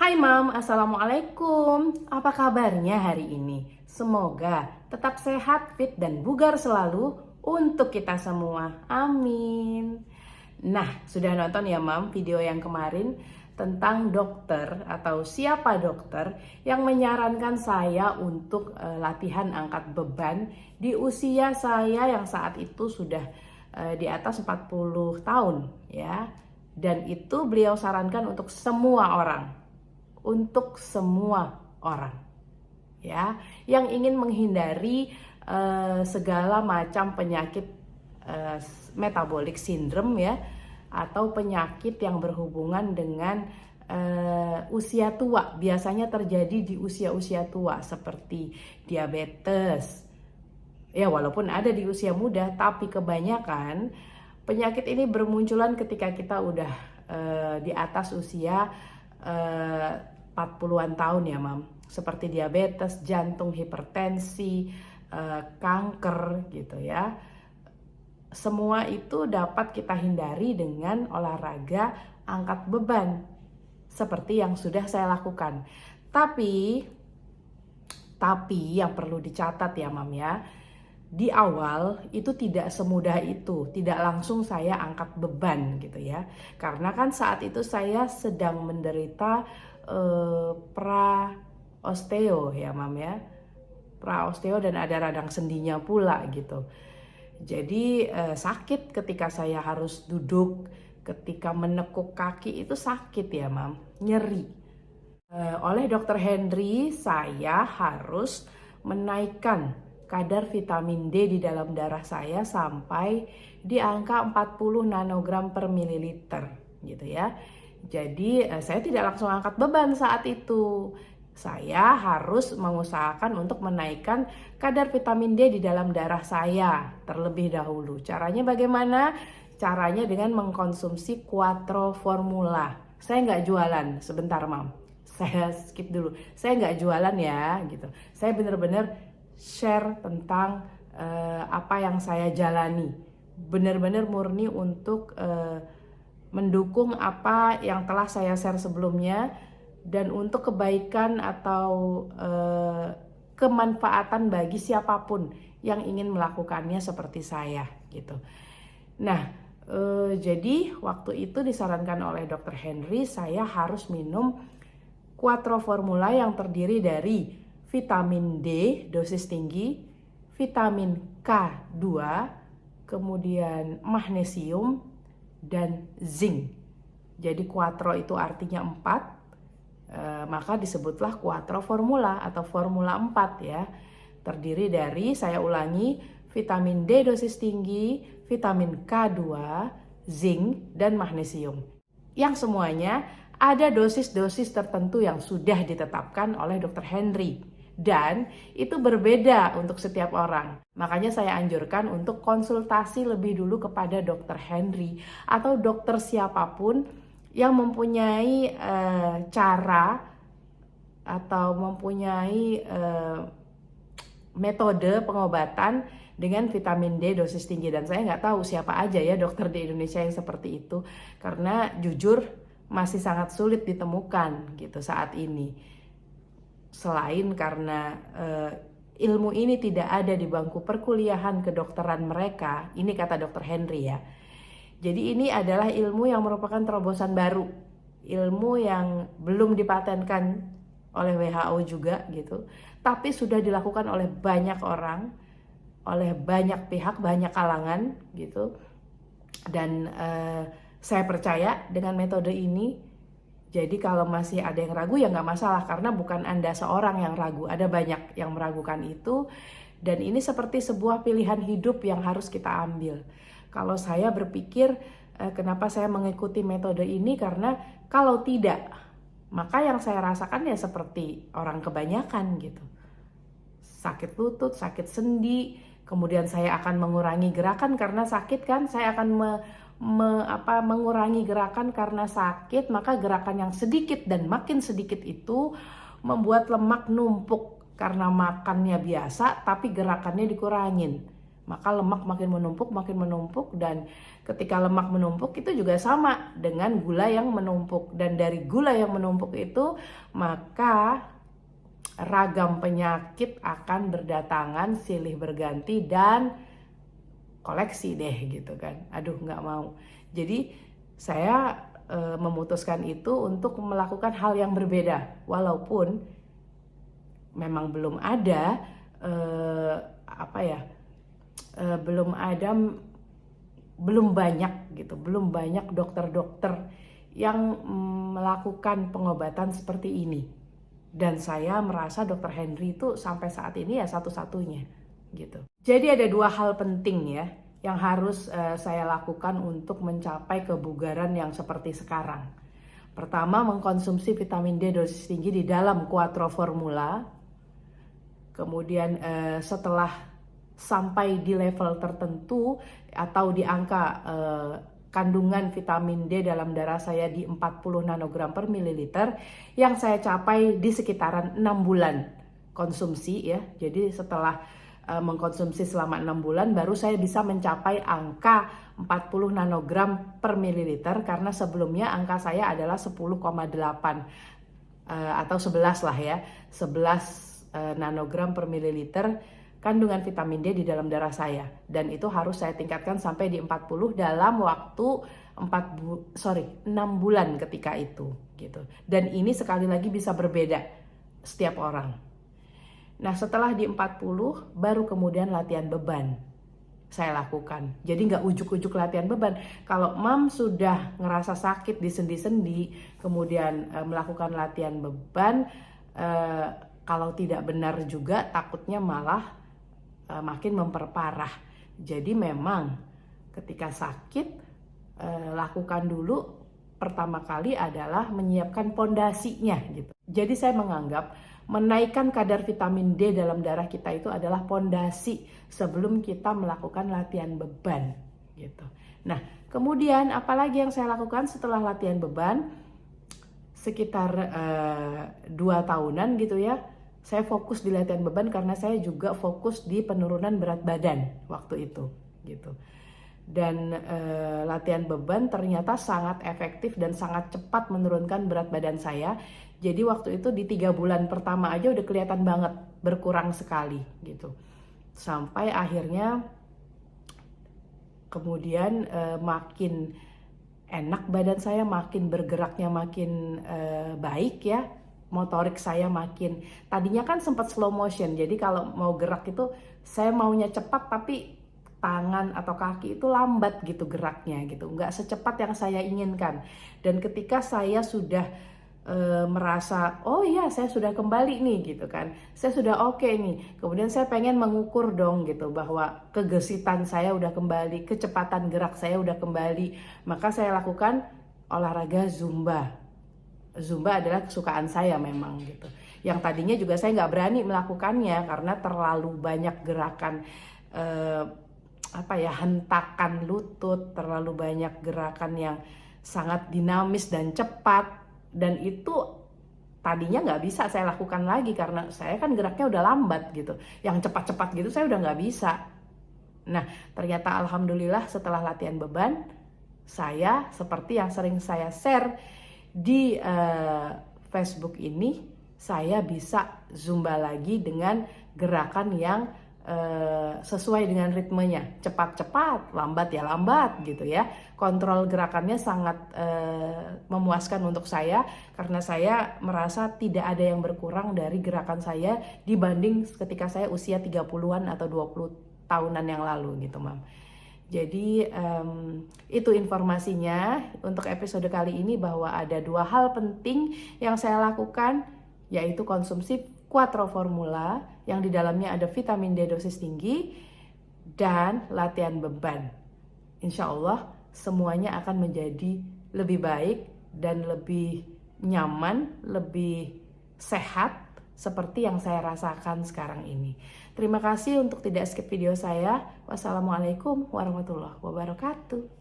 Hai Mam, Assalamualaikum. Apa kabarnya hari ini? Semoga tetap sehat, fit, dan bugar selalu untuk kita semua. Amin. Nah, sudah nonton ya Mam video yang kemarin tentang dokter atau siapa dokter yang menyarankan saya untuk latihan angkat beban di usia saya yang saat itu sudah di atas 40 tahun ya. Dan itu beliau sarankan untuk semua orang ya yang ingin menghindari segala macam penyakit metabolic syndrome ya, atau penyakit yang berhubungan dengan usia tua, biasanya terjadi di usia-usia tua seperti diabetes. Ya, walaupun ada di usia muda, tapi kebanyakan penyakit ini bermunculan ketika kita udah di atas usia 40-an tahun ya Mam. Seperti diabetes, jantung, hipertensi, kanker gitu ya. Semua itu dapat kita hindari dengan olahraga angkat beban seperti yang sudah saya lakukan. Tapi yang perlu dicatat ya Mam ya, di awal itu tidak semudah itu, tidak langsung saya angkat beban gitu ya. Karena kan saat itu saya sedang menderita praosteo ya Mam ya. Praosteo dan ada radang sendinya pula gitu. Jadi sakit ketika saya harus duduk, ketika menekuk kaki itu sakit ya Mam, nyeri. Oleh Dokter Henry saya harus menaikkan kadar vitamin D di dalam darah saya sampai di angka 40 nanogram per mililiter gitu ya. Jadi saya tidak langsung angkat beban saat itu. Saya harus mengusahakan untuk menaikkan kadar vitamin D di dalam darah saya terlebih dahulu. Caranya bagaimana? Caranya dengan mengkonsumsi Quattro Formula. Saya nggak jualan, sebentar Mam. Saya skip dulu. Saya nggak jualan ya gitu. Saya benar-benar share tentang apa yang saya jalani. Benar-benar murni untuk mendukung apa yang telah saya share sebelumnya dan untuk kebaikan atau kemanfaatan bagi siapapun yang ingin melakukannya seperti saya gitu. Nah, jadi waktu itu disarankan oleh Dr. Henry saya harus minum Quattro Formula yang terdiri dari vitamin D dosis tinggi, vitamin K2, kemudian magnesium, dan zinc. Jadi Quattro itu artinya 4, maka disebutlah Quattro Formula atau Formula 4 ya. Terdiri dari, saya ulangi, vitamin D dosis tinggi, vitamin K2, zinc, dan magnesium. Yang semuanya ada dosis-dosis tertentu yang sudah ditetapkan oleh Dr. Henry. Dan itu berbeda untuk setiap orang. Makanya saya anjurkan untuk konsultasi lebih dulu kepada Dr. Henry atau dokter siapapun yang mempunyai cara atau mempunyai metode pengobatan dengan vitamin D dosis tinggi. Dan saya nggak tahu siapa aja ya dokter di Indonesia yang seperti itu, karena jujur masih sangat sulit ditemukan gitu saat ini. Selain karena ilmu ini tidak ada di bangku perkuliahan kedokteran mereka, ini kata Dr. Henry ya. Jadi ini adalah ilmu yang merupakan terobosan baru, ilmu yang belum dipatenkan oleh WHO juga gitu, tapi sudah dilakukan oleh banyak orang, oleh banyak pihak, banyak kalangan gitu. Dan saya percaya dengan metode ini. Jadi kalau masih ada yang ragu ya nggak masalah, karena bukan Anda seorang yang ragu, ada banyak yang meragukan itu. Dan ini seperti sebuah pilihan hidup yang harus kita ambil. Kalau saya berpikir kenapa saya mengikuti metode ini, karena kalau tidak, maka yang saya rasakan ya seperti orang kebanyakan gitu. Sakit lutut, sakit sendi, kemudian saya akan mengurangi gerakan karena sakit kan, saya akan mengurangi gerakan karena sakit, maka gerakan yang sedikit dan makin sedikit itu membuat lemak numpuk karena makannya biasa tapi gerakannya dikurangin. Maka lemak makin menumpuk, dan ketika lemak menumpuk itu juga sama dengan gula yang menumpuk. Dan dari gula yang menumpuk itu maka ragam penyakit akan berdatangan silih berganti dan koleksi deh gitu kan. Aduh, nggak mau. Jadi saya memutuskan itu untuk melakukan hal yang berbeda, walaupun memang belum ada belum banyak gitu, belum banyak dokter-dokter yang melakukan pengobatan seperti ini. Dan saya merasa Dr. Henry itu sampai saat ini ya satu-satunya gitu. Jadi ada dua hal penting ya yang harus saya lakukan untuk mencapai kebugaran yang seperti sekarang. Pertama, mengkonsumsi vitamin D dosis tinggi di dalam Quattro Formula. Kemudian setelah sampai di level tertentu atau di angka kandungan vitamin D dalam darah saya di 40 nanogram per mililiter, yang saya capai di sekitaran 6 bulan konsumsi ya. Jadi setelah mengkonsumsi selama 6 bulan baru saya bisa mencapai angka 40 nanogram per mililiter, karena sebelumnya angka saya adalah 10,8 atau 11 lah ya, 11 nanogram per mililiter kandungan vitamin D di dalam darah saya, dan itu harus saya tingkatkan sampai di 40 dalam waktu 6 bulan ketika itu gitu. Dan ini sekali lagi bisa berbeda setiap orang. Nah, setelah di 40 baru kemudian latihan beban saya lakukan. Jadi nggak ujuk-ujuk latihan beban. Kalau Mam sudah ngerasa sakit di sendi-sendi kemudian melakukan latihan beban, kalau tidak benar juga takutnya malah makin memperparah. Jadi memang ketika sakit lakukan dulu pertama kali adalah menyiapkan pondasinya gitu. Jadi saya menganggap menaikkan kadar vitamin D dalam darah kita itu adalah pondasi sebelum kita melakukan latihan beban gitu. Nah, kemudian apalagi yang saya lakukan setelah latihan beban sekitar 2 tahunan gitu ya. Saya fokus di latihan beban karena saya juga fokus di penurunan berat badan waktu itu gitu. Dan latihan beban ternyata sangat efektif dan sangat cepat menurunkan berat badan saya. Jadi waktu itu di 3 bulan pertama aja udah kelihatan banget berkurang sekali gitu. Sampai akhirnya kemudian makin enak badan saya, makin bergeraknya makin baik ya. Motorik saya makin, tadinya kan sempat slow motion, jadi kalau mau gerak itu saya maunya cepat tapi tangan atau kaki itu lambat gitu geraknya gitu, nggak secepat yang saya inginkan. Dan ketika saya sudah merasa oh ya saya sudah kembali nih gitu kan, saya sudah oke nih, kemudian saya pengen mengukur dong gitu bahwa kegesitan saya udah kembali, kecepatan gerak saya udah kembali, maka saya lakukan olahraga Zumba. Zumba adalah kesukaan saya memang gitu. Yang tadinya juga saya nggak berani melakukannya karena terlalu banyak gerakan hentakan lutut, terlalu banyak gerakan yang sangat dinamis dan cepat, dan itu tadinya nggak bisa saya lakukan lagi karena saya kan geraknya udah lambat gitu. Yang cepat-cepat gitu saya udah nggak bisa. Nah, ternyata alhamdulillah setelah latihan beban, saya seperti yang sering saya share di Facebook ini, saya bisa Zumba lagi dengan gerakan yang sesuai dengan ritmenya, cepat-cepat, lambat ya lambat gitu ya. Kontrol gerakannya sangat memuaskan untuk saya karena saya merasa tidak ada yang berkurang dari gerakan saya dibanding ketika saya usia 30-an atau 20 tahunan yang lalu gitu, Mam. Jadi itu informasinya untuk episode kali ini, bahwa ada 2 hal penting yang saya lakukan, yaitu konsumsi Quattro Formula yang di dalamnya ada vitamin D dosis tinggi dan latihan beban. Insya Allah semuanya akan menjadi lebih baik dan lebih nyaman, lebih sehat seperti yang saya rasakan sekarang ini. Terima kasih untuk tidak skip video saya. Wassalamualaikum warahmatullahi wabarakatuh.